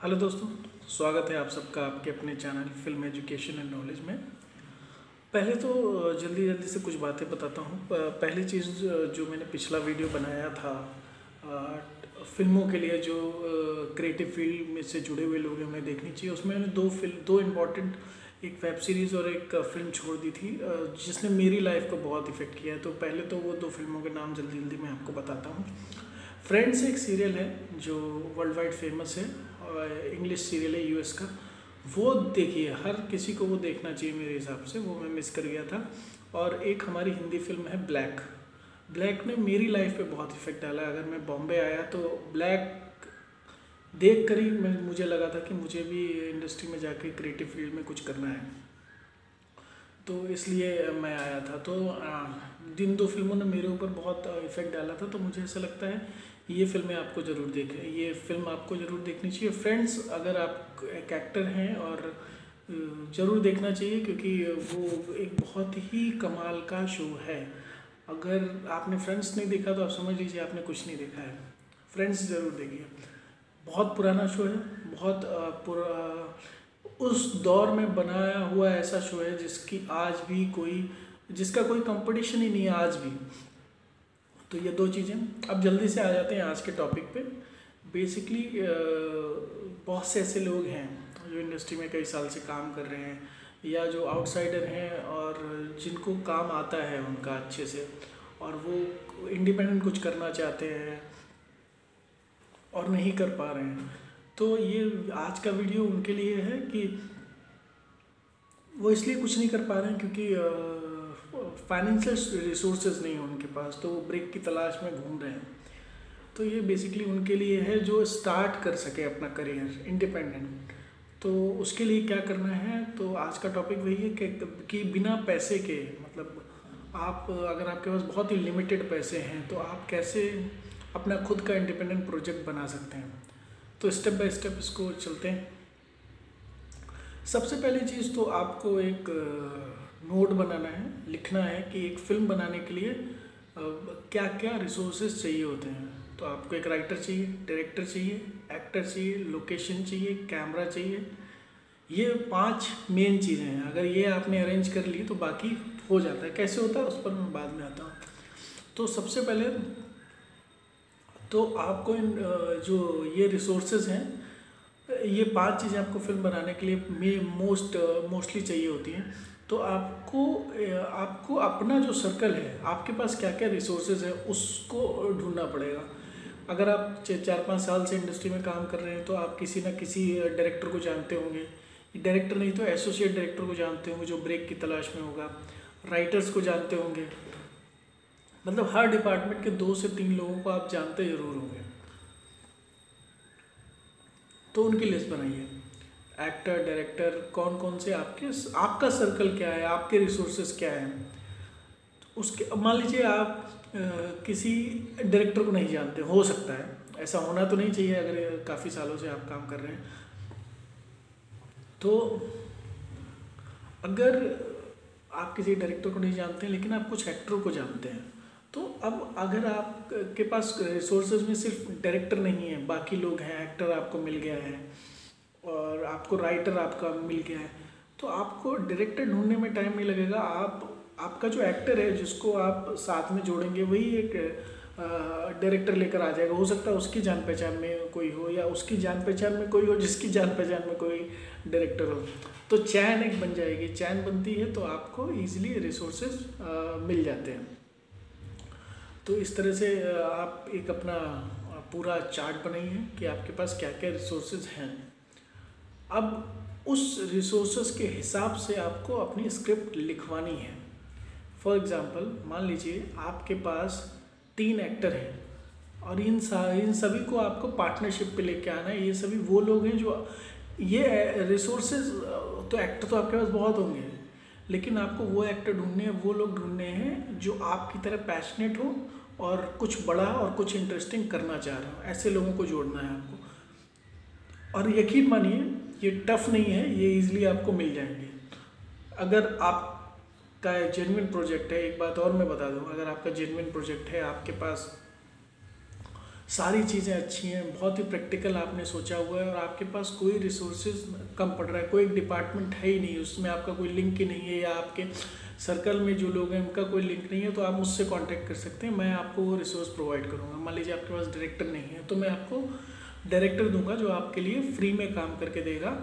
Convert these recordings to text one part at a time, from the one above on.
Hello दोस्तों, स्वागत है आप सबका आपके अपने channel film education and knowledge में। पहले तो जल्दी जल्दी से कुछ बातें बताता हूँ। पहली चीज़ जो मैंने पिछला वीडियो बनाया था फिल्मों के लिए, जो क्रिएटिव फील्ड में से जुड़े हुए लोग हैं उन्हें देखनी चाहिए, उसमें मैंने दो इम्पॉर्टेंट, एक वेब सीरीज़ और एक फिल्म छोड़ दी थी जिसने मेरी लाइफ को बहुत इफ़ेक्ट किया है। तो पहले तो वो दो फिल्मों के नाम जल्दी जल्दी मैं आपको बताता हूँ। फ्रेंड्स एक सीरियल है जो वर्ल्ड वाइड फेमस है, इंग्लिश सीरियल है यूएस का। वो देखिए, हर किसी को वो देखना चाहिए मेरे हिसाब से, वो मैं मिस कर गया था। और एक हमारी हिंदी फिल्म है ब्लैक। ब्लैक ने मेरी लाइफ पे बहुत इफेक्ट डाला। अगर मैं बॉम्बे आया तो ब्लैक देख कर ही मुझे लगा था कि मुझे भी इंडस्ट्री में जाके क्रिएटिव फील्ड में कुछ करना है, तो इसलिए मैं आया था। तो जिन दो फिल्मों ने मेरे ऊपर बहुत इफेक्ट डाला था, तो मुझे ऐसा लगता है ये फिल्में आपको ज़रूर देखें, ये फिल्म आपको ज़रूर देखनी चाहिए। फ्रेंड्स, अगर आप एक एक्टर हैं और ज़रूर देखना चाहिए, क्योंकि वो एक बहुत ही कमाल का शो है। अगर आपने फ्रेंड्स नहीं देखा तो आप समझ लीजिए आपने कुछ नहीं देखा है। फ्रेंड्स ज़रूर देखिए, बहुत पुराना शो है, बहुत उस दौर में बनाया हुआ ऐसा शो है जिसका कोई कंपटीशन ही नहीं है आज भी। तो ये दो चीज़ें। अब जल्दी से आ जाते हैं आज के टॉपिक पे। बेसिकली बहुत से ऐसे लोग हैं जो इंडस्ट्री में कई साल से काम कर रहे हैं, या जो आउटसाइडर हैं और जिनको काम आता है उनका अच्छे से, और वो इंडिपेंडेंट कुछ करना चाहते हैं और नहीं कर पा रहे हैं। तो ये आज का वीडियो उनके लिए है कि वो इसलिए कुछ नहीं कर पा रहे हैं क्योंकि फाइनेंशियल रिसोर्सेज नहीं है उनके पास, तो वो ब्रेक की तलाश में घूम रहे हैं। तो ये बेसिकली उनके लिए है जो स्टार्ट कर सके अपना करियर इंडिपेंडेंट। तो उसके लिए क्या करना है, तो आज का टॉपिक वही है कि बिना पैसे के, मतलब अगर आपके पास बहुत ही लिमिटेड पैसे हैं तो आप कैसे अपना खुद का इंडिपेंडेंट प्रोजेक्ट बना सकते हैं। तो स्टेप बाय स्टेप इसको चलते हैं। सबसे पहली चीज़ तो आपको एक नोट बनाना है, लिखना है कि एक फिल्म बनाने के लिए क्या क्या रिसोर्सेज चाहिए होते हैं। तो आपको एक राइटर चाहिए, डायरेक्टर चाहिए, एक्टर चाहिए, लोकेशन चाहिए, कैमरा चाहिए। ये 5 मेन चीज़ें हैं। अगर ये आपने अरेंज कर ली तो बाकी हो जाता है। कैसे होता है उस पर मैं बाद में आता हूँ। तो सबसे पहले तो आपको जो ये रिसोर्सेज हैं, ये 5 चीज़ें आपको फिल्म बनाने के लिए मोस्टली चाहिए होती हैं। तो आपको अपना जो सर्कल है, आपके पास क्या क्या रिसोर्सेज है उसको ढूंढना पड़ेगा। अगर आप 4-5 साल से इंडस्ट्री में काम कर रहे हैं तो आप किसी न किसी डायरेक्टर को जानते होंगे, डायरेक्टर नहीं तो एसोसिएट डायरेक्टर को जानते होंगे जो ब्रेक की तलाश में होगा, राइटर्स को जानते होंगे। मतलब हर डिपार्टमेंट के 2 से 3 लोगों को आप जानते ज़रूर होंगे। तो उनकी लिस्ट बनाइए, एक्टर, डायरेक्टर, कौन कौन से आपका सर्कल क्या है, आपके रिसोर्सेज क्या हैं। तो उसके मान लीजिए आप किसी डायरेक्टर को नहीं जानते, हो सकता है, ऐसा होना तो नहीं चाहिए अगर काफ़ी सालों से आप काम कर रहे हैं। तो अगर आप किसी डायरेक्टर को नहीं जानते हैं लेकिन आप कुछ एक्टरों को जानते हैं, तो अब अगर आपके पास रिसोर्सेज में सिर्फ डायरेक्टर नहीं है, बाकी लोग हैं, एक्टर आपको मिल गया है और आपको राइटर आपका मिल गया है, तो आपको डायरेक्टर ढूंढने में टाइम नहीं लगेगा। आपका जो एक्टर है जिसको आप साथ में जोड़ेंगे वही एक डायरेक्टर लेकर आ जाएगा। हो सकता है उसकी जान पहचान में कोई हो, या उसकी जान पहचान में कोई हो जिसकी जान पहचान में कोई डायरेक्टर हो। तो चैन एक बन जाएगी। चैन बनती है तो आपको ईजिली रिसोर्सेज मिल जाते हैं। तो इस तरह से आप एक अपना पूरा चार्ट बनाइए कि आपके पास क्या क्या रिसोर्सेज हैं। अब उस रिसोर्सेज के हिसाब से आपको अपनी स्क्रिप्ट लिखवानी है। फॉर एग्ज़ाम्पल, मान लीजिए आपके पास 3 एक्टर हैं और इन सभी को आपको पार्टनरशिप पे लेके आना है। ये सभी वो लोग हैं जो ये रिसोर्सेज, तो एक्टर तो आपके पास बहुत होंगे, लेकिन आपको वो एक्टर ढूंढने हैं, वो लोग ढूंढने हैं जो आपकी तरह पैशनेट हो और कुछ बड़ा और कुछ इंटरेस्टिंग करना चाह रहे हो। ऐसे लोगों को जोड़ना है आपको। और यकीन मानिए ये टफ नहीं है, ये इजीली आपको मिल जाएंगे अगर आपका जेन्युइन प्रोजेक्ट है। एक बात और मैं बता दूं, अगर आपका जेन्युइन प्रोजेक्ट है, आपके पास सारी चीज़ें अच्छी हैं, बहुत ही प्रैक्टिकल आपने सोचा हुआ है और आपके पास कोई रिसोर्सेज कम पड़ रहा है, कोई एक डिपार्टमेंट है ही नहीं, उसमें आपका कोई लिंक ही नहीं है या आपके सर्कल में जो लोग हैं उनका कोई लिंक नहीं है, तो आप मुझसे कांटेक्ट कर सकते हैं, मैं आपको वो रिसोर्स प्रोवाइड करूँगा। मान लीजिए आपके पास डायरेक्टर नहीं है तो मैं आपको डायरेक्टर दूंगा जो आपके लिए फ्री में काम करके देगा।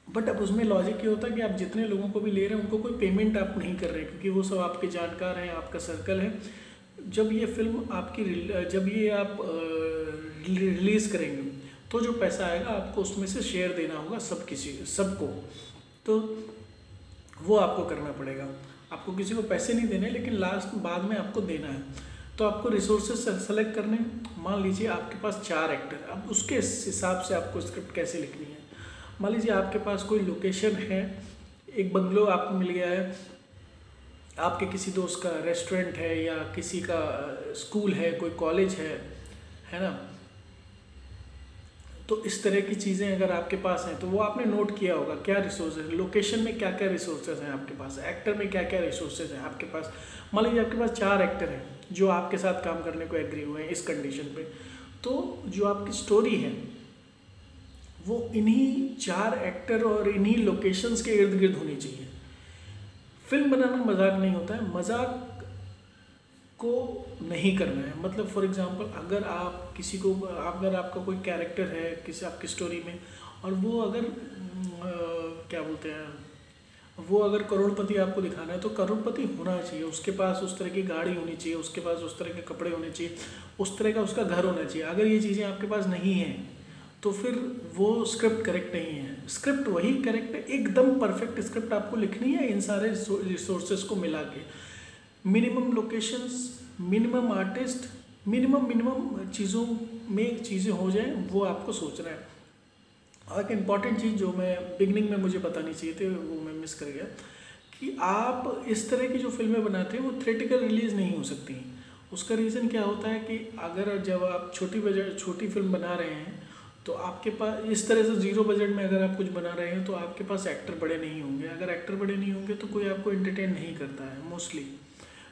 बट अब उसमें लॉजिक ये होता है कि आप जितने लोगों को भी ले रहे हैं उनको कोई पेमेंट आप नहीं कर रहे, क्योंकि वो सब आपके जानकार हैं, आपका सर्कल है। जब ये फिल्म आपकी जब ये आप रिलीज़ करेंगे तो जो पैसा आएगा आपको उसमें से शेयर देना होगा सबको, तो वो आपको करना पड़ेगा। आपको किसी को पैसे नहीं देने, लेकिन बाद में आपको देना है। तो आपको रिसोर्सेज सेलेक्ट करने, मान लीजिए आपके पास 4 एक्टर, अब उसके हिसाब से आपको स्क्रिप्ट कैसे लिखनी है। मान लीजिए आपके पास कोई लोकेशन है, एक बंगलो आपको मिल गया है, आपके किसी दोस्त का रेस्टोरेंट है या किसी का स्कूल है, कोई कॉलेज है ना। तो इस तरह की चीज़ें अगर आपके पास हैं तो वो आपने नोट किया होगा, क्या रिसोर्सेज, लोकेशन में क्या क्या रिसोर्सेज हैं आपके पास, एक्टर में क्या क्या रिसोर्सेज हैं आपके पास। मान लीजिए आपके पास 4 एक्टर हैं जो आपके साथ काम करने को एग्री हुए हैं इस कंडीशन पे, तो जो आपकी स्टोरी है वो इन्हीं 4 एक्टर और इन्हीं लोकेशंस के इर्द गिर्द होनी चाहिए। फिल्म बनाना मजाक नहीं होता है, मजाक को नहीं करना है। मतलब फॉर एग्जांपल अगर आप किसी को, अगर आपका कोई कैरेक्टर है किसी आपकी स्टोरी में और वो अगर क्या बोलते हैं, वो अगर करोड़पति आपको दिखाना है तो करोड़पति होना चाहिए, उसके पास उस तरह की गाड़ी होनी चाहिए, उसके पास उस तरह के कपड़े होने चाहिए, उस तरह का उसका घर होना चाहिए। अगर ये चीज़ें आपके पास नहीं हैं तो फिर वो स्क्रिप्ट करेक्ट नहीं है। स्क्रिप्ट वही करेक्ट है, एकदम परफेक्ट स्क्रिप्ट आपको लिखनी है इन सारे रिसोर्सेज को मिला के। Minimum locations, minimum artist, minimum चीज़ों में चीज़ें हो जाएं, वो आपको सोचना है। और एक इम्पॉर्टेंट चीज़ जो मैं बिगनिंग में मुझे बतानी चाहिए थी वो मैं मिस कर गया, कि आप इस तरह की जो फिल्में बनाते हैं वो थिएट्रिकल रिलीज़ नहीं हो सकती। उसका रीज़न क्या होता है कि अगर जब आप छोटी फिल्म बना रहे हैं तो आपके पास इस तरह से 0 बजट में अगर आप कुछ बना रहे हैं तो आपके पास एक्टर बड़े नहीं होंगे। अगर एक्टर बड़े नहीं होंगे तो कोई आपको एंटरटेन नहीं करता है मोस्टली।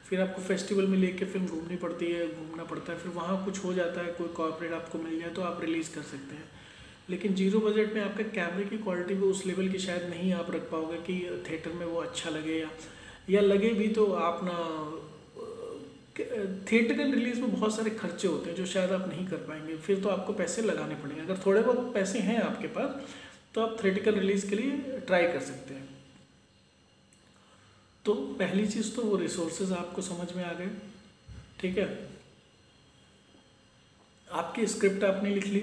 फिर आपको फेस्टिवल में लेके फिल्म घूमना पड़ता है, फिर वहाँ कुछ हो जाता है, कोई कॉर्पोरेट आपको मिल जाए तो आप रिलीज़ कर सकते हैं। लेकिन 0 बजट में आपके कैमरे की क्वालिटी भी उस लेवल की शायद नहीं आप रख पाओगे कि थिएटर में वो अच्छा लगे, या लगे भी तो आप ना, थिएटरकल रिलीज़ में बहुत सारे खर्चे होते हैं जो शायद आप नहीं कर पाएंगे, फिर तो आपको पैसे लगाने पड़ेंगे। अगर थोड़े बहुत पैसे हैं आपके पास तो आप थिएटरकल रिलीज़ के लिए ट्राई कर सकते हैं। तो पहली चीज़ तो वो रिसोर्सेज आपको समझ में आ गए, ठीक है। आपकी स्क्रिप्ट आपने लिख ली।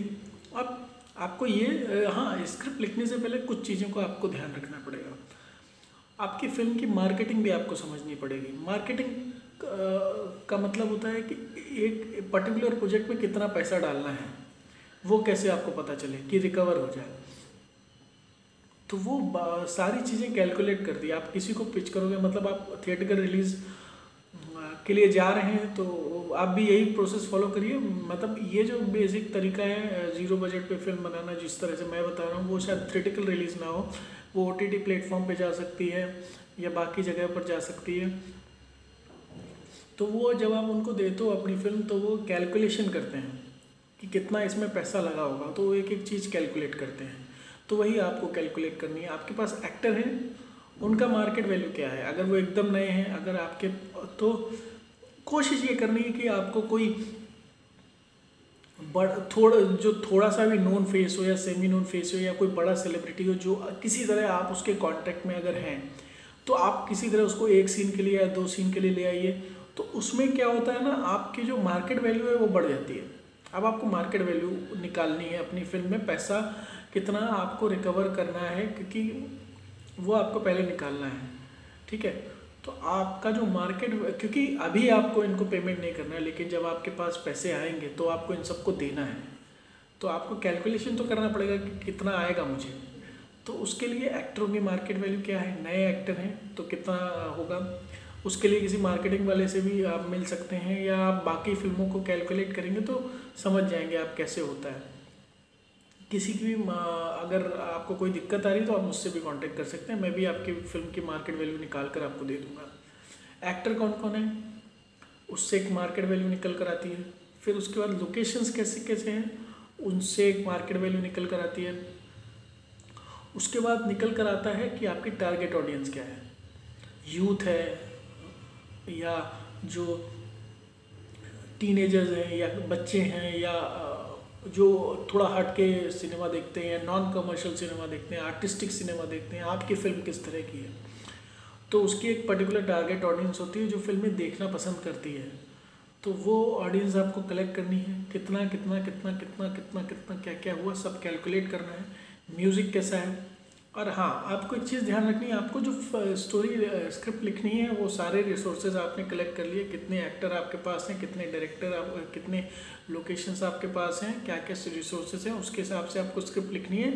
अब आपको ये, हाँ, स्क्रिप्ट लिखने से पहले कुछ चीज़ों को आपको ध्यान रखना पड़ेगा। आपकी फिल्म की मार्केटिंग भी आपको समझनी पड़ेगी। मार्केटिंग का मतलब होता है कि एक पर्टिकुलर प्रोजेक्ट में कितना पैसा डालना है, वो कैसे आपको पता चले कि रिकवर हो जाए। तो वो सारी चीज़ें कैलकुलेट कर दी। आप किसी को पिच करोगे, मतलब आप थिएटर रिलीज़ के लिए जा रहे हैं तो आप भी यही प्रोसेस फॉलो करिए। मतलब ये जो बेसिक तरीका है 0 बजट पे फिल्म बनाना, जिस तरह से मैं बता रहा हूँ, वो शायद थिएट्रिकल रिलीज़ ना हो, वो OTT प्लेटफॉर्म पे जा सकती है या बाकी जगह पर जा सकती है। तो वो जब आप उनको देते हो अपनी फिल्म तो वो कैलकुलेशन करते हैं कि कितना इसमें पैसा लगा होगा, तो वो एक एक चीज़ कैलकुलेट करते हैं। तो वही आपको कैलकुलेट करनी है। आपके पास एक्टर हैं, उनका मार्केट वैल्यू क्या है, अगर वो एकदम नए हैं, अगर आपके, तो कोशिश ये करनी है कि आपको कोई थोड़ा सा भी नोन फेस हो या सेमी नोन फेस हो या कोई बड़ा सेलिब्रिटी हो, जो किसी तरह आप उसके कांटेक्ट में अगर हैं तो आप किसी तरह उसको 1 सीन के लिए या 2 सीन के लिए ले आइए। तो उसमें क्या होता है ना, आपकी जो मार्केट वैल्यू है वो बढ़ जाती है। अब आपको मार्केट वैल्यू निकालनी है अपनी फिल्म में, पैसा कितना आपको रिकवर करना है, क्योंकि वो आपको पहले निकालना है, ठीक है। तो आपका जो मार्केट, क्योंकि अभी आपको इनको पेमेंट नहीं करना है, लेकिन जब आपके पास पैसे आएंगे तो आपको इन सबको देना है, तो आपको कैलकुलेशन तो करना पड़ेगा कि कितना आएगा मुझे। तो उसके लिए एक्टरों की मार्केट वैल्यू क्या है, नए एक्टर हैं तो कितना होगा, उसके लिए किसी मार्केटिंग वाले से भी आप मिल सकते हैं, या आप बाकी फिल्मों को कैलकुलेट करेंगे तो समझ जाएंगे आप कैसे होता है। किसी की भी अगर आपको कोई दिक्कत आ रही है तो आप मुझसे भी कांटेक्ट कर सकते हैं, मैं भी आपकी फिल्म की मार्केट वैल्यू निकाल कर आपको दे दूंगा। एक्टर कौन कौन है उससे एक मार्केट वैल्यू निकल कर आती है। फिर उसके बाद लोकेशंस कैसे कैसे हैं, उनसे एक मार्केट वैल्यू निकल कर आती है। उसके बाद निकल कर आता है कि आपकी टारगेट ऑडियंस क्या है, यूथ है या जो टीनेजर्स हैं या बच्चे हैं या जो थोड़ा हट के सिनेमा देखते हैं या नॉन कमर्शियल सिनेमा देखते हैं, आर्टिस्टिक सिनेमा देखते हैं, आपकी फ़िल्म किस तरह की है। तो उसकी एक पर्टिकुलर टारगेट ऑडियंस होती है जो फिल्में देखना पसंद करती है। तो वो ऑडियंस आपको कलेक्ट करनी है, कितना कितना कितना कितना कितना कितना क्या क्या हुआ सब कैलकुलेट करना है, म्यूज़िक कैसा है। और हाँ, आपको एक चीज़ ध्यान रखनी है, आपको जो स्टोरी स्क्रिप्ट लिखनी है वो सारे रिसोर्सेज आपने कलेक्ट कर लिए, कितने एक्टर आपके पास हैं, कितने डायरेक्टर कितने लोकेशंस आपके पास हैं, क्या क्या रिसोर्सेज हैं, उसके हिसाब से आपको स्क्रिप्ट लिखनी है।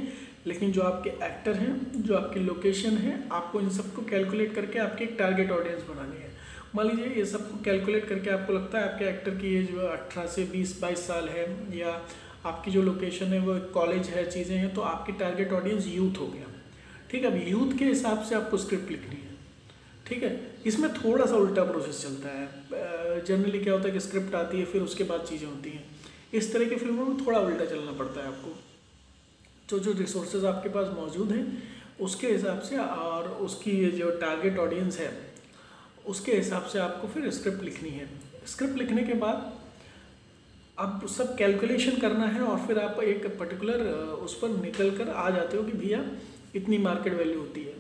लेकिन जो आपके एक्टर हैं, जो आपकी लोकेशन है, आपको इन सबको कैलकुलेट करके आपकी एक टारगेट ऑडियंस बनानी है। मान लीजिए ये सबको कैलकुलेट करके आपको लगता है आपके एक्टर की एज 18 से 20-22 साल है, या आपकी जो लोकेशन है वो एक कॉलेज है, चीज़ें हैं, तो आपकी टारगेट ऑडियंस यूथ हो गया। ठीक है, अब यूथ के हिसाब से आपको स्क्रिप्ट लिखनी है। ठीक है, इसमें थोड़ा सा उल्टा प्रोसेस चलता है। जनरली क्या होता है कि स्क्रिप्ट आती है फिर उसके बाद चीज़ें होती हैं। इस तरह की फिल्मों में थोड़ा उल्टा चलना पड़ता है आपको। तो जो रिसोर्सेज आपके पास मौजूद हैं उसके हिसाब से और उसकी जो टारगेट ऑडियंस है उसके हिसाब से आपको फिर स्क्रिप्ट लिखनी है। स्क्रिप्ट लिखने के बाद अब सब कैलकुलेशन करना है और फिर आप एक पर्टिकुलर उस पर निकल कर आ जाते हो कि भैया इतनी मार्केट वैल्यू होती है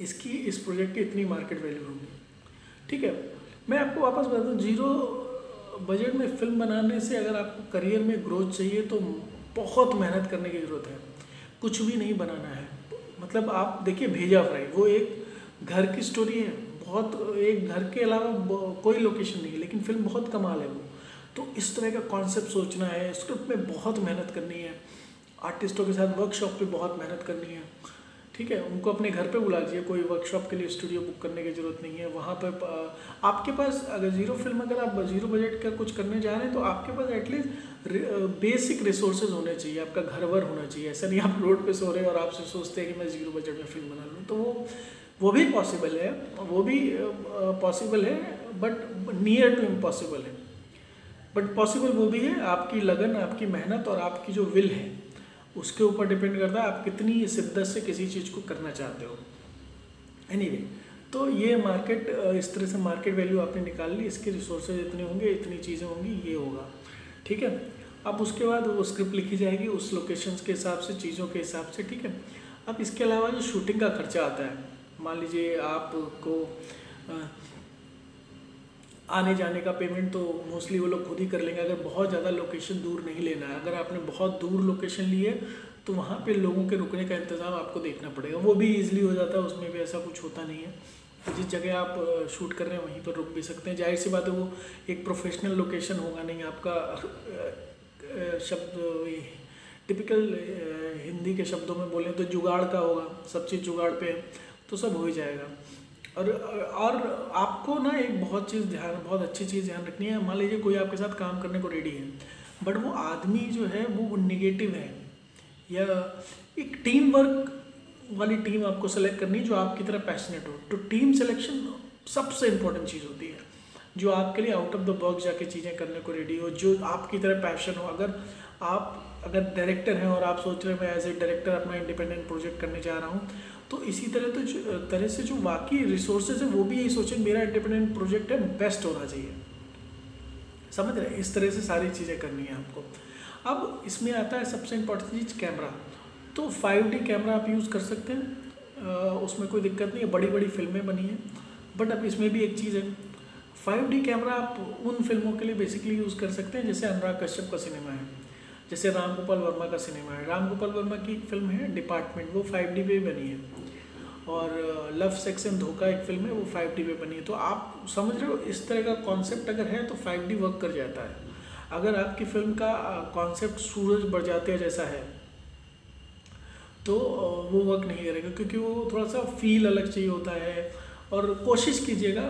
इसकी, इस प्रोजेक्ट की इतनी मार्केट वैल्यू होगी। ठीक है, मैं आपको वापस बता दूँ, जीरो बजट में फिल्म बनाने से अगर आपको करियर में ग्रोथ चाहिए तो बहुत मेहनत करने की ज़रूरत है। कुछ भी नहीं बनाना है। मतलब आप देखिए भेजा फ्राई, वो एक घर की स्टोरी है, बहुत एक घर के अलावा कोई लोकेशन नहीं है, लेकिन फिल्म बहुत कमाल है वो। तो इस तरह का कॉन्सेप्ट सोचना है, स्क्रिप्ट में बहुत मेहनत करनी है, आर्टिस्टों के साथ वर्कशॉप पे बहुत मेहनत करनी है। ठीक है, उनको अपने घर पे बुला लीजिए, कोई वर्कशॉप के लिए स्टूडियो बुक करने की ज़रूरत नहीं है। वहाँ पर आपके पास अगर ज़ीरो फिल्म, अगर आप ज़ीरो बजट का कुछ करने जा रहे हैं तो आपके पास एटलीस्ट बेसिक रिसोर्सेज होने चाहिए, आपका घर-वर होना चाहिए। ऐसा नहीं आप रोड पे सो रहे हैं और आपसे सोचते हैं कि मैं ज़ीरो बजट में फिल्म बना लूँ, तो वो भी पॉसिबल है, वो भी पॉसिबल है, बट नियर टू इम्पॉसिबल है। बट पॉसिबल वो भी है, आपकी लगन, आपकी मेहनत और आपकी जो विल है उसके ऊपर डिपेंड करता है आप कितनी शिद्दत से किसी चीज़ को करना चाहते हो। एनीवे, तो ये मार्केट, इस तरह से मार्केट वैल्यू आपने निकाल ली, इसके रिसोर्सेज इतने होंगे, इतनी चीज़ें होंगी, ये होगा। ठीक है, अब उसके बाद वो स्क्रिप्ट लिखी जाएगी उस लोकेशंस के हिसाब से, चीज़ों के हिसाब से। ठीक है, अब इसके अलावा जो शूटिंग का खर्चा आता है, मान लीजिए आपको आने जाने का पेमेंट तो मोस्टली वो लोग खुद ही कर लेंगे, अगर बहुत ज़्यादा लोकेशन दूर नहीं लेना है। अगर आपने बहुत दूर लोकेशन ली है तो वहाँ पे लोगों के रुकने का इंतज़ाम आपको देखना पड़ेगा, वो भी ईजिली हो जाता है, उसमें भी ऐसा कुछ होता नहीं है। जिस जगह आप शूट कर रहे हैं वहीं पर रुक भी सकते हैं। जाहिर सी बात है वो एक प्रोफेशनल लोकेशन होगा नहीं, आपका शब्द टिपिकल हिंदी के शब्दों में बोलें तो जुगाड़ का होगा, सब चीज़ जुगाड़ पे है, तो सब हो ही जाएगा। और आपको ना एक बहुत अच्छी चीज़ ध्यान रखनी है। मान लीजिए कोई आपके साथ काम करने को रेडी है, बट वो आदमी जो है वो नेगेटिव है, या एक टीम वर्क वाली टीम आपको सेलेक्ट करनी जो आपकी तरह पैशनेट हो। तो टीम सिलेक्शन सबसे इम्पोर्टेंट चीज़ होती है, जो आपके लिए आउट ऑफ द बॉक्स जाके चीज़ें करने को रेडी हो, जो आपकी तरह पैशन हो। अगर डायरेक्टर हैं और आप सोच रहे हैं मैं एज ए डायरेक्टर अपना इंडिपेंडेंट प्रोजेक्ट करने जा रहा हूँ, तो इसी तरह से जो बाकी रिसोर्सेज है वो भी यही सोचें मेरा इंडिपेंडेंट प्रोजेक्ट है, बेस्ट होना चाहिए। समझ रहे हैं, इस तरह से सारी चीज़ें करनी है आपको। अब इसमें आता है सबसे इम्पोर्टेंट चीज़ कैमरा। तो 5D कैमरा आप यूज़ कर सकते हैं, उसमें कोई दिक्कत नहीं है, बड़ी बड़ी फिल्में बनी हैं। बट अब इसमें भी एक चीज़ है, 5D कैमरा आप उन फिल्मों के लिए बेसिकली यूज़ कर सकते हैं जैसे अनुराग कश्यप का सिनेमा है, जैसे राम गोपाल वर्मा का सिनेमा है। राम गोपाल वर्मा की एक फिल्म है डिपार्टमेंट, वो 5D पे बनी है, और लव सेक्स एंड धोखा एक फिल्म है, वो 5D पे बनी है। तो आप समझ रहे हो, इस तरह का कॉन्सेप्ट अगर है तो 5D वर्क कर जाता है। अगर आपकी फिल्म का कॉन्सेप्ट सूरज बरजात्या जैसा है तो वो वर्क नहीं करेगा, क्योंकि वो थोड़ा सा फील अलग चाहिए होता है। और कोशिश कीजिएगा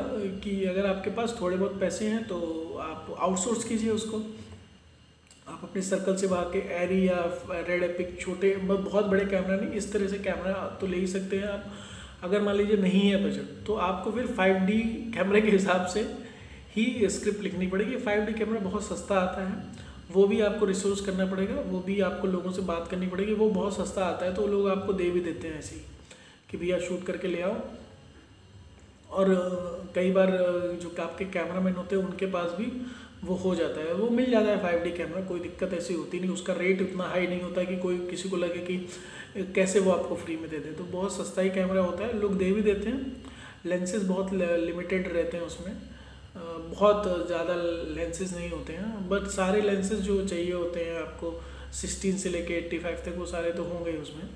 कि अगर आपके पास थोड़े बहुत पैसे हैं तो आप आउटसोर्स कीजिए उसको। आप अपने सर्कल से भाग के एरी या रेड एपिक, छोटे बहुत बड़े कैमरा नहीं, इस तरह से कैमरा तो ले ही सकते हैं आप। अगर मान लीजिए नहीं है बजट तो आपको फिर 5D कैमरे के हिसाब से ही स्क्रिप्ट लिखनी पड़ेगी। 5D कैमरा बहुत सस्ता आता है, वो भी आपको रिसोर्स करना पड़ेगा, वो भी आपको लोगों से बात करनी पड़ेगी। वो बहुत सस्ता आता है तो लोग आपको दे भी देते हैं ऐसे ही कि भैया शूट करके ले आओ। और कई बार जो आपके कैमरामैन होते हैं उनके पास भी वो हो जाता है, वो मिल जाता है 5D कैमरा, कोई दिक्कत ऐसी होती नहीं। उसका रेट उतना हाई नहीं होता है कि कोई किसी को लगे कि कैसे वो आपको फ्री में दे दे। तो बहुत सस्ता ही कैमरा होता है, लोग दे भी देते हैं। लेंसेज बहुत लिमिटेड रहते हैं उसमें, बहुत ज़्यादा लेंसेज नहीं होते हैं, बट सारे लेंसेज जो चाहिए होते हैं आपको 16 से लेके 85 तक वो सारे तो होंगे ही उसमें।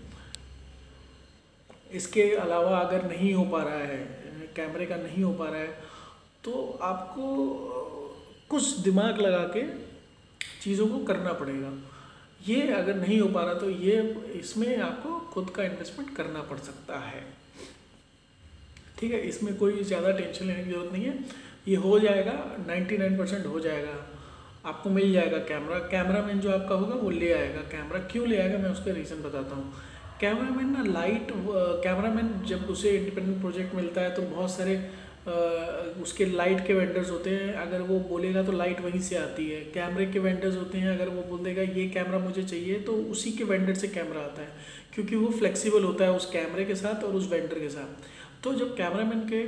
इसके अलावा अगर नहीं हो पा रहा है, कैमरे का नहीं हो पा रहा है, तो आपको कुछ दिमाग लगा के चीज़ों को करना पड़ेगा। ये अगर नहीं हो पा रहा तो ये इसमें आपको खुद का इन्वेस्टमेंट करना पड़ सकता है, ठीक है। इसमें कोई ज़्यादा टेंशन लेने की ज़रूरत नहीं है, ये हो जाएगा, 99% हो जाएगा, आपको मिल जाएगा कैमरा। कैमरामैन जो आपका होगा वो ले आएगा कैमरा। क्यों ले आएगा मैं उसका रीज़न बताता हूँ। कैमरामैन ना कैमरामैन जब उसे इंडिपेंडेंट प्रोजेक्ट मिलता है तो बहुत सारे उसके लाइट के वेंडर्स होते हैं, अगर वो बोलेगा तो लाइट वहीं से आती है। कैमरे के वेंडर्स होते हैं, अगर वो बोल देगा ये कैमरा मुझे चाहिए तो उसी के वेंडर से कैमरा आता है, क्योंकि वो फ्लेक्सिबल होता है उस कैमरे के साथ और उस वेंडर के साथ। तो जब कैमरामैन के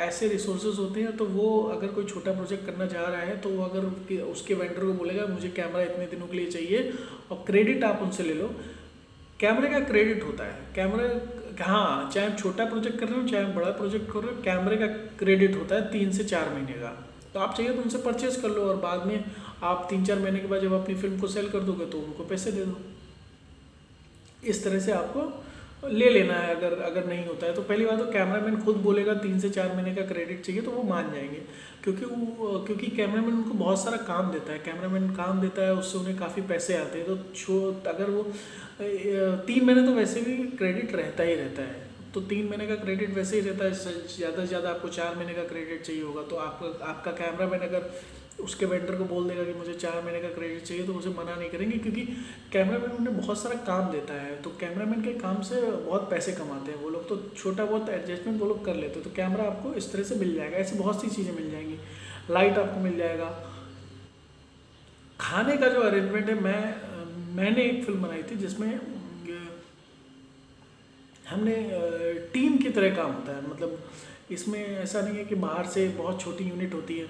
ऐसे रिसोर्सेज होते हैं तो वो अगर कोई छोटा प्रोजेक्ट करना चाह रहा है तो वो अगर उसके वेंडर को बोलेगा मुझे कैमरा इतने दिनों के लिए चाहिए और क्रेडिट आप उनसे ले लो, कैमरे का क्रेडिट होता है। कैमरा, हाँ, चाहे आप छोटा प्रोजेक्ट कर रहे हो चाहे बड़ा प्रोजेक्ट कर रहे हो, कैमरे का क्रेडिट होता है 3 से 4 महीने का। तो आप चाहिए तो उनसे परचेज कर लो और बाद में आप 3-4 महीने के बाद जब अपनी फिल्म को सेल कर दोगे तो उनको पैसे दे दो। इस तरह से आपको ले लेना है। अगर नहीं होता है तो पहली बात तो कैमरामैन खुद बोलेगा 3 से 4 महीने का क्रेडिट चाहिए तो वो मान जाएंगे, क्योंकि कैमरामैन उनको बहुत सारा काम देता है। कैमरामैन काम देता है, उससे उन्हें काफ़ी पैसे आते हैं। तो अगर वो 3 महीने तो वैसे भी क्रेडिट रहता ही रहता है, तो 3 महीने का क्रेडिट वैसे ही रहता है। ज़्यादा से ज़्यादा आपको 4 महीने का क्रेडिट चाहिए होगा तो आपका कैमरामैन अगर उसके वेंडर को बोल देगा कि मुझे 4 महीने का क्रेडिट चाहिए तो उसे मना नहीं करेंगे, क्योंकि कैमरामैन उन्हें बहुत सारा काम देता है। तो कैमरामैन के काम से बहुत पैसे कमाते हैं वो लोग, तो छोटा बहुत एडजस्टमेंट वो लोग कर लेते हैं। तो कैमरा आपको इस तरह से मिल जाएगा, ऐसी बहुत सी चीज़ें मिल जाएंगी। लाइट आपको मिल जाएगा। खाने का जो अरेंजमेंट है, मैंने एक फिल्म बनाई थी जिसमें हमने टीम की तरह काम होता है। मतलब इसमें ऐसा नहीं है कि बाहर से बहुत छोटी यूनिट होती है,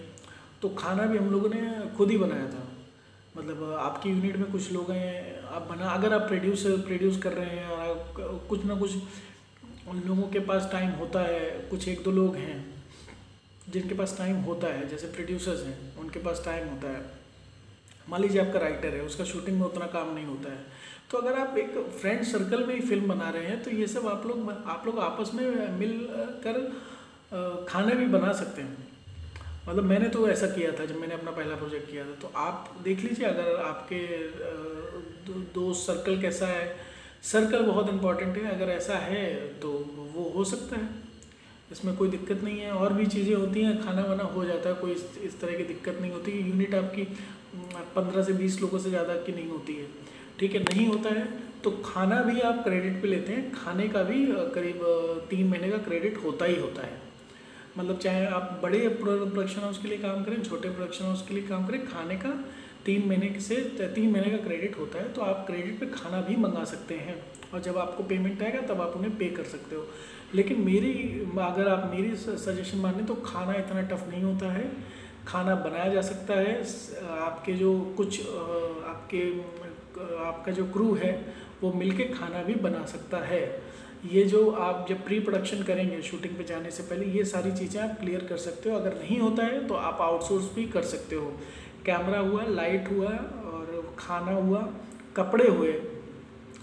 तो खाना भी हम लोगों ने खुद ही बनाया था। मतलब आपकी यूनिट में कुछ लोग हैं, अगर आप प्रोड्यूस कर रहे हैं और कुछ ना कुछ उन लोगों के पास टाइम होता है, कुछ 1-2 लोग हैं जिनके पास टाइम होता है, जैसे प्रोड्यूसर्स हैं उनके पास टाइम होता है। मान लीजिए आपका राइटर है, उसका शूटिंग में उतना काम नहीं होता है, तो अगर आप एक फ्रेंड सर्कल में ही फिल्म बना रहे हैं तो ये सब आप लोग आपस में मिल कर खाने भी बना सकते हैं। मतलब मैंने तो ऐसा किया था जब मैंने अपना पहला प्रोजेक्ट किया था। तो आप देख लीजिए अगर आपके दोस्त सर्कल कैसा है। सर्कल बहुत इम्पॉर्टेंट है, अगर ऐसा है तो वो हो सकता है, इसमें कोई दिक्कत नहीं है। और भी चीज़ें होती हैं, खाना वाना हो जाता है, कोई इस तरह की दिक्कत नहीं होती। यूनिट आपकी 15 से 20 लोगों से ज़्यादा की नहीं होती है, ठीक है। नहीं होता है तो खाना भी आप क्रेडिट पे लेते हैं, खाने का भी करीब 3 महीने का क्रेडिट होता ही होता है। मतलब चाहे आप बड़े प्रोडक्शन हाउस के लिए काम करें, छोटे प्रोडक्शन हाउस के लिए काम करें, खाने का 3 महीने का क्रेडिट होता है। तो आप क्रेडिट पे खाना भी मंगा सकते हैं और जब आपको पेमेंट आएगा तब आप उन्हें पे कर सकते हो। लेकिन अगर आप मेरी सजेशन माने तो खाना इतना टफ नहीं होता है, खाना बनाया जा सकता है। आपके जो कुछ आपका जो क्रू है वो मिलके खाना भी बना सकता है। ये जो आप जब प्री प्रोडक्शन करेंगे शूटिंग पे जाने से पहले, ये सारी चीज़ें आप क्लियर कर सकते हो। अगर नहीं होता है तो आप आउटसोर्स भी कर सकते हो। कैमरा हुआ, लाइट हुआ और खाना हुआ, कपड़े हुए।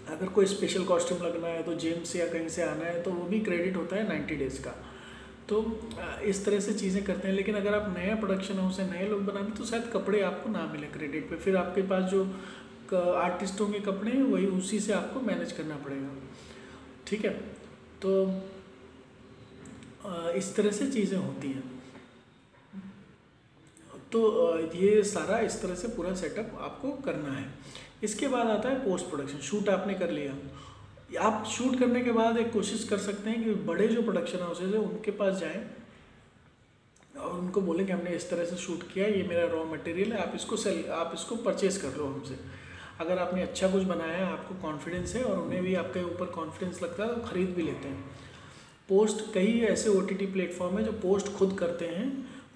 अगर कोई स्पेशल कॉस्ट्यूम लगना है तो जिम से या कहीं से आना है तो वो भी क्रेडिट होता है 90 डेज़ का। तो इस तरह से चीज़ें करते हैं। लेकिन अगर आप नया प्रोडक्शन हाउस से नए लोग बनाते तो शायद कपड़े आपको ना मिले क्रेडिट पे, फिर आपके पास जो आर्टिस्टों के कपड़े हैं वही उसी से आपको मैनेज करना पड़ेगा, ठीक है। तो इस तरह से चीज़ें होती हैं। तो ये सारा इस तरह से पूरा सेटअप आपको करना है। इसके बाद आता है पोस्ट प्रोडक्शन। शूट आपने कर लिया, आप शूट करने के बाद एक कोशिश कर सकते हैं कि बड़े जो प्रोडक्शन हाउसेज हैं उनके पास जाएं और उनको बोलें कि हमने इस तरह से शूट किया है, ये मेरा रॉ मटेरियल है, आप इसको परचेज कर लो हमसे। अगर आपने अच्छा कुछ बनाया है, आपको कॉन्फिडेंस है और उन्हें भी आपके ऊपर कॉन्फिडेंस लगता है तो खरीद भी लेते हैं। पोस्ट कई ऐसे OTT प्लेटफॉर्म है जो पोस्ट खुद करते हैं,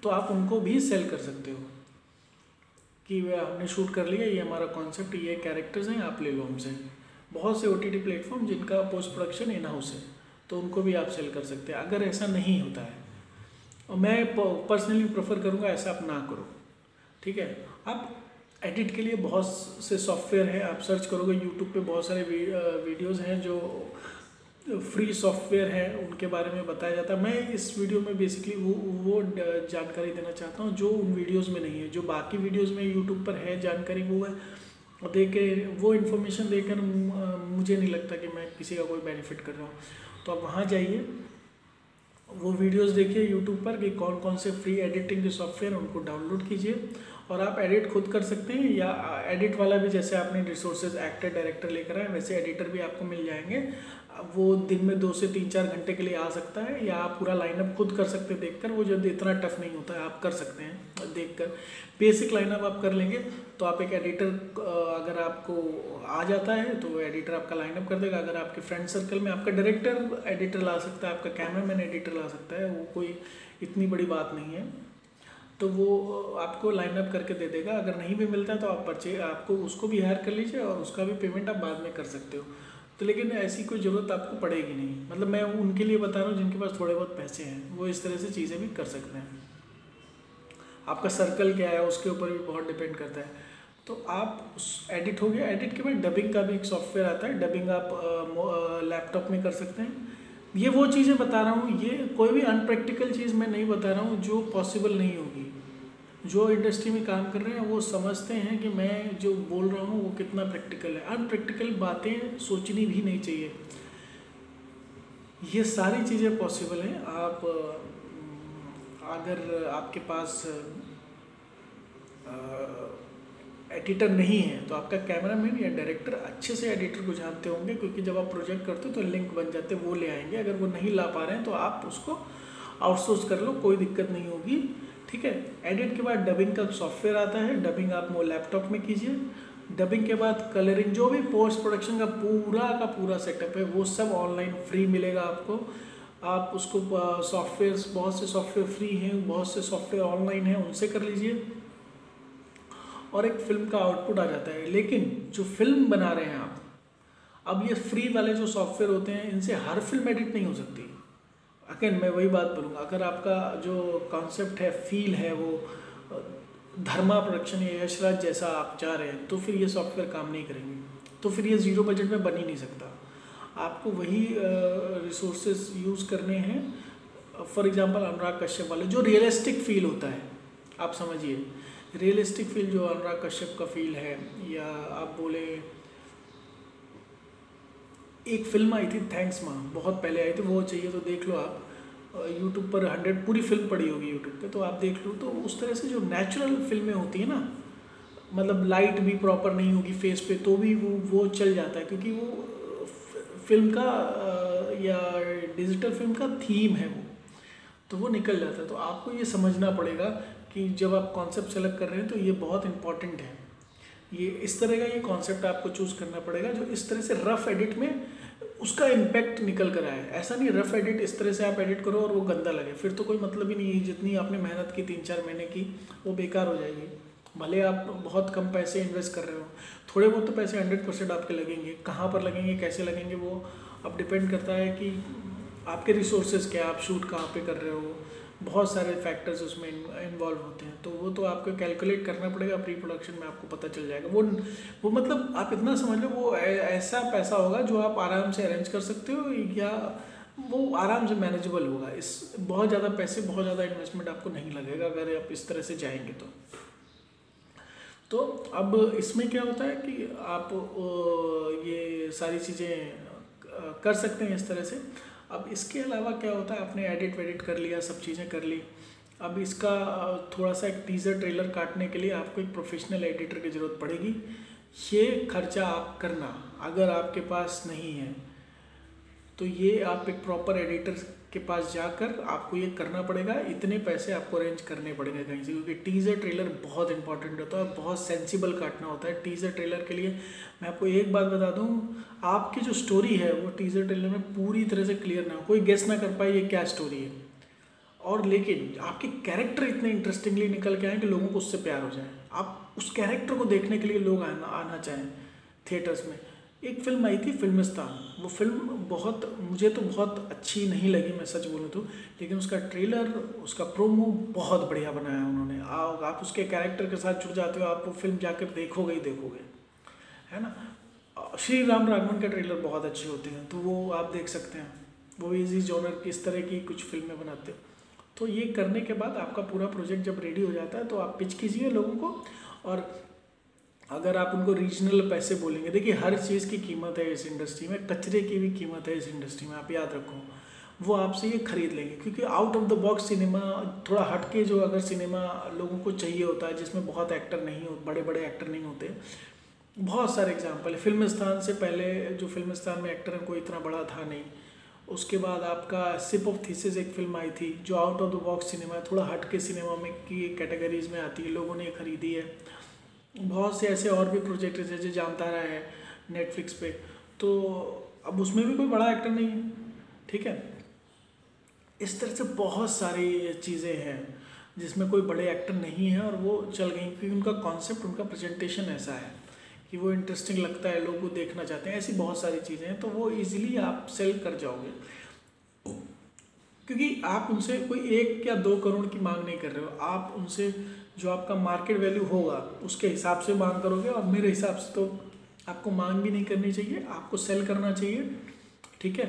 तो आप उनको भी सेल कर सकते हो कि हमने शूट कर लिया, ये हमारा कॉन्सेप्ट, ये कैरेक्टर्स हैं, आप ले लो हमसे। बहुत से OTT प्लेटफॉर्म जिनका पोस्ट प्रोडक्शन इन हाउस है, तो उनको भी आप सेल कर सकते हैं। अगर ऐसा नहीं होता है, और मैं पर्सनली प्रेफर करूँगा ऐसा आप ना करो, ठीक है। आप एडिट के लिए बहुत से सॉफ्टवेयर हैं, आप सर्च करोगे यूट्यूब पे बहुत सारे वीडियोज़ हैं जो फ्री सॉफ्टवेयर हैं, उनके बारे में बताया जाता है। मैं इस वीडियो में बेसिकली वो जानकारी देना चाहता हूँ जो उन वीडियोज़ में नहीं है। जो बाकी वीडियोज़ में यूट्यूब पर है जानकारी, वो है देख के, वो इन्फॉर्मेशन देकर मुझे नहीं लगता कि मैं किसी का कोई बेनिफिट कर रहा हूँ। तो आप वहाँ जाइए, वो वीडियोस देखिए यूट्यूब पर कि कौन कौन से फ्री एडिटिंग के सॉफ्टवेयर, उनको डाउनलोड कीजिए और आप एडिट खुद कर सकते हैं। या एडिट वाला भी, जैसे आपने रिसोर्सेज एक्टर डायरेक्टर लेकर आए, वैसे एडिटर भी आपको मिल जाएंगे। वो दिन में 2 से 3-4 घंटे के लिए आ सकता है, या आप पूरा लाइनअप खुद कर सकते हैं देखकर। वो जो इतना टफ नहीं होता है, आप कर सकते हैं देखकर। बेसिक लाइनअप आप कर लेंगे तो आप एक एडिटर, अगर आपको आ जाता है तो एडिटर आपका लाइनअप कर देगा। अगर आपके फ्रेंड सर्कल में आपका डायरेक्टर एडिटर ला सकता है, आपका कैमरामैन एडिटर ला सकता है, वो कोई इतनी बड़ी बात नहीं है, तो वो आपको लाइनअप करके दे देगा। अगर नहीं भी मिलता तो आपको उसको भी हायर कर लीजिए और उसका भी पेमेंट आप बाद में कर सकते हो। तो लेकिन ऐसी कोई ज़रूरत आपको पड़ेगी नहीं। मतलब मैं उनके लिए बता रहा हूँ जिनके पास थोड़े बहुत पैसे हैं, वो इस तरह से चीज़ें भी कर सकते हैं। आपका सर्कल क्या है उसके ऊपर भी बहुत डिपेंड करता है। तो आप उस एडिट हो गया। एडिट के बाद डबिंग का भी एक सॉफ्टवेयर आता है, डबिंग आप लैपटॉप में कर सकते हैं। ये वो चीज़ें बता रहा हूँ, ये कोई भी अनप्रैक्टिकल चीज़ मैं नहीं बता रहा हूँ जो पॉसिबल नहीं होगी। जो इंडस्ट्री में काम कर रहे हैं वो समझते हैं कि मैं जो बोल रहा हूँ वो कितना प्रैक्टिकल है। अनप्रैक्टिकल बातें सोचनी भी नहीं चाहिए, ये सारी चीज़ें पॉसिबल हैं। आप अगर आपके पास एडिटर नहीं है तो आपका कैमरामैन या डायरेक्टर अच्छे से एडिटर को जानते होंगे, क्योंकि जब आप प्रोजेक्ट करते हो तो लिंक बन जाते हैं, वो ले आएंगे। अगर वो नहीं ला पा रहे हैं तो आप उसको आउटसोर्स कर लो, कोई दिक्कत नहीं होगी, ठीक है। एडिट के बाद डबिंग का सॉफ्टवेयर आता है, डबिंग आप वो लैपटॉप में कीजिए। डबिंग के बाद कलरिंग, जो भी पोस्ट प्रोडक्शन का पूरा सेटअप है वो सब ऑनलाइन फ्री मिलेगा आपको। आप उसको सॉफ्टवेयर, बहुत से सॉफ्टवेयर फ्री हैं, बहुत से सॉफ्टवेयर ऑनलाइन हैं, उनसे कर लीजिए और एक फिल्म का आउटपुट आ जाता है। लेकिन जो फिल्म बना रहे हैं आप, अब ये फ्री वाले जो सॉफ्टवेयर होते हैं इनसे हर फिल्म एडिट नहीं हो सकती। अगेन मैं वही बात बोलूँगा, अगर आपका जो कॉन्सेप्ट है, फील है, वो धर्मा प्रोडक्शन या यशराज जैसा आप चाह रहे हैं, तो फिर ये सॉफ्टवेयर काम नहीं करेंगे। तो फिर ये ज़ीरो बजट में बन ही नहीं सकता। आपको वही रिसोर्सेज यूज़ करने हैं। फॉर एग्जांपल अनुराग कश्यप वाले, जो रियलिस्टिक फील होता है, आप समझिए रियलिस्टिक फील जो अनुराग कश्यप का फील है, या आप बोले एक फिल्म आई थी थैंक्स माँ, बहुत पहले आई थी, वो चाहिए तो देख लो आप यूट्यूब पर, 100 पूरी फिल्म पड़ी होगी यूट्यूब पे, तो आप देख लो। तो उस तरह से जो नेचुरल फिल्में होती हैं ना, मतलब लाइट भी प्रॉपर नहीं होगी फेस पे तो भी वो चल जाता है, क्योंकि वो फिल्म का या डिजिटल फिल्म का थीम है, तो वो निकल जाता है। तो आपको ये समझना पड़ेगा कि जब आप कॉन्सेप्ट सेलेक्ट कर रहे हैं तो ये बहुत इंपॉर्टेंट है। ये इस तरह का ये कॉन्सेप्ट आपको चूज़ करना पड़ेगा जो इस तरह से रफ एडिट में उसका इम्पैक्ट निकल कर आए। ऐसा नहीं रफ एडिट इस तरह से आप एडिट करो और वो गंदा लगे, फिर तो कोई मतलब ही नहीं है। जितनी आपने मेहनत की 3-4 महीने की, वो बेकार हो जाएगी। भले आप बहुत कम पैसे इन्वेस्ट कर रहे हो, थोड़े बहुत तो पैसे 100% आपके लगेंगे। कहाँ पर लगेंगे, कैसे लगेंगे, वो अब डिपेंड करता है कि आपके रिसोर्सेज क्या, आप शूट कहाँ पे कर रहे हो, बहुत सारे फैक्टर्स उसमें इन्वॉल्व होते हैं। तो वो तो आपको कैलकुलेट करना पड़ेगा, प्री प्रोडक्शन में आपको पता चल जाएगा। वो मतलब आप इतना समझ लो, वो ऐसा पैसा होगा जो आप आराम से अरेंज कर सकते हो, या वो आराम से मैनेजेबल होगा। इस बहुत ज़्यादा पैसे, बहुत ज़्यादा इन्वेस्टमेंट आपको नहीं लगेगा अगर आप इस तरह से जाएंगे तो अब इसमें क्या होता है कि आप ये सारी चीज़ें कर सकते हैं इस तरह से। अब इसके अलावा क्या होता है, आपने एडिट वेडिट कर लिया, सब चीज़ें कर ली। अब इसका थोड़ा सा एक टीज़र ट्रेलर काटने के लिए आपको एक प्रोफेशनल एडिटर की ज़रूरत पड़ेगी। ये खर्चा आप करना, अगर आपके पास नहीं है तो ये आप एक प्रॉपर एडिटर के पास जाकर आपको ये करना पड़ेगा, इतने पैसे आपको अरेंज करने पड़ेंगे कहीं से, क्योंकि टीज़र ट्रेलर बहुत इंपॉर्टेंट होता है, बहुत सेंसिबल काटना होता है। टीज़र ट्रेलर के लिए मैं आपको एक बात बता दूं, आपकी जो स्टोरी है वो टीज़र ट्रेलर में पूरी तरह से क्लियर ना हो, कोई गेस ना कर पाए ये क्या स्टोरी है, और लेकिन आपके कैरेक्टर इतने इंटरेस्टिंगली निकल के आए कि लोगों को उससे प्यार हो जाए, आप उस कैरेक्टर को देखने के लिए लोग आना चाहें थिएटर्स में। एक फिल्म आई थी फिल्मिस्तान, वो फिल्म मुझे तो बहुत अच्छी नहीं लगी, मैं सच बोलूँ तो, लेकिन उसका ट्रेलर, उसका प्रोमो बहुत बढ़िया बनाया उन्होंने। आप उसके कैरेक्टर के साथ जुड़ जाते हो, आप वो फिल्म जाकर देखोगे ही देखोगे, है ना। श्री राम राघवन का ट्रेलर बहुत अच्छे होते हैं, तो वो आप देख सकते हैं, वो इजी जॉनर की इस तरह की कुछ फिल्में बनाते हो। तो ये करने के बाद आपका पूरा प्रोजेक्ट जब रेडी हो जाता है तो आप पिच कीजिए लोगों को, और अगर आप उनको रीजनल पैसे बोलेंगे, देखिए हर चीज़ की कीमत है इस इंडस्ट्री में, कचरे की भी कीमत है इस इंडस्ट्री में, आप याद रखो, वो आपसे ये खरीद लेंगे, क्योंकि out of the box cinema, थोड़ा हटके जो अगर सिनेमा लोगों को चाहिए होता है, जिसमें बहुत एक्टर नहीं हो, बड़े बड़े एक्टर नहीं होते, बहुत सारे एग्जाम्पल है। फिल्मिस्तान से पहले जो फिल्मिस्तान में एक्टर है कोई इतना बड़ा था नहीं, उसके बाद आपका सिप ऑफ थीसिस एक फिल्म आई थी जो out of the box cinema, थोड़ा हटके सिनेमा में की कैटेगरीज में आती है, लोगों ने खरीदी है। बहुत से ऐसे और भी प्रोजेक्ट है जैसे जामतारा है नेटफ्लिक्स पे, तो अब उसमें भी कोई बड़ा एक्टर नहीं है, ठीक है। इस तरह से बहुत सारी चीज़ें हैं जिसमें कोई बड़े एक्टर नहीं है और वो चल गई, क्योंकि उनका कॉन्सेप्ट, उनका प्रेजेंटेशन ऐसा है कि वो इंटरेस्टिंग लगता है, लोग वो देखना चाहते हैं। ऐसी बहुत सारी चीज़ें हैं, तो वो इजीली आप सेल कर जाओगे, क्योंकि आप उनसे कोई 1 या 2 करोड़ की मांग नहीं कर रहे हो, आप उनसे जो आपका मार्केट वैल्यू होगा उसके हिसाब से मांग करोगे। और मेरे हिसाब से तो आपको मांग भी नहीं करनी चाहिए, आपको सेल करना चाहिए, ठीक है।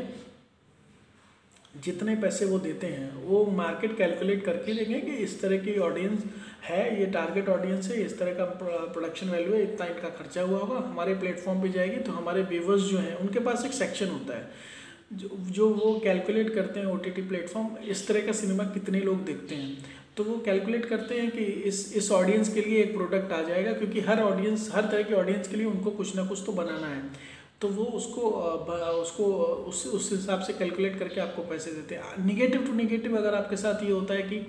जितने पैसे वो देते हैं वो मार्केट कैलकुलेट करके देंगे कि इस तरह की ऑडियंस है, ये टारगेट ऑडियंस है, इस तरह का प्रोडक्शन वैल्यू है, इतना इनका खर्चा हुआ होगा, हमारे प्लेटफॉर्म पे जाएगी तो हमारे व्यूवर्स जो हैं उनके पास एक सेक्शन होता है जो वो कैलकुलेट करते हैं, OTT प्लेटफॉर्म इस तरह का सिनेमा कितने लोग देखते हैं, तो वो कैलकुलेट करते हैं कि इस ऑडियंस के लिए एक प्रोडक्ट आ जाएगा, क्योंकि हर तरह की ऑडियंस के लिए उनको कुछ ना कुछ तो बनाना है, तो वो उसको उस हिसाब से कैलकुलेट करके आपको पैसे देते हैं। निगेटिव टू निगेटिव अगर आपके साथ ये होता है कि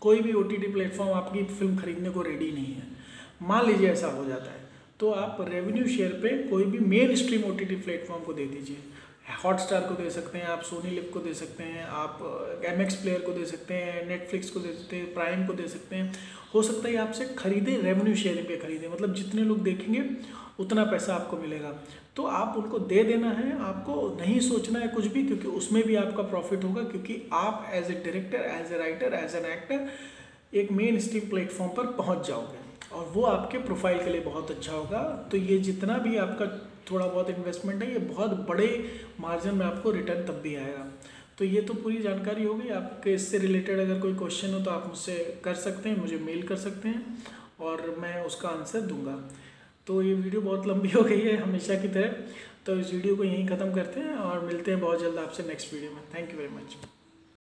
कोई भी OTT प्लेटफॉर्म आपकी फिल्म खरीदने को रेडी नहीं है, मान लीजिए ऐसा हो जाता है, तो आप रेवेन्यू शेयर पे कोई भी मेन स्ट्रीम OTT प्लेटफॉर्म को दे दीजिए। हॉटस्टार को दे सकते हैं आप, सोनी लिव को दे सकते हैं आप, MX प्लेयर को दे सकते हैं, नेटफ्लिक्स को दे सकते हैं, प्राइम को दे सकते हैं। हो सकता है आपसे खरीदें, रेवेन्यू शेयरिंग पे खरीदें, मतलब जितने लोग देखेंगे उतना पैसा आपको मिलेगा, तो आप उनको दे देना है, आपको नहीं सोचना है कुछ भी, क्योंकि उसमें भी आपका प्रॉफिट होगा, क्योंकि आप as a director, as a writer, as an actor एक मेन स्ट्रीम प्लेटफॉर्म पर पहुँच जाओगे, और वो आपके प्रोफाइल के लिए बहुत अच्छा होगा। तो ये जितना भी आपका थोड़ा बहुत इन्वेस्टमेंट है, ये बहुत बड़े मार्जिन में आपको रिटर्न तब भी आएगा। तो ये तो पूरी जानकारी हो गई। आपके इससे रिलेटेड अगर कोई क्वेश्चन हो तो आप मुझसे कर सकते हैं, मुझे मेल कर सकते हैं और मैं उसका आंसर दूंगा। तो ये वीडियो बहुत लंबी हो गई है हमेशा की तरह, तो इस वीडियो को यहीं ख़त्म करते हैं और मिलते हैं बहुत जल्द आपसे नेक्स्ट वीडियो में। Thank you very much.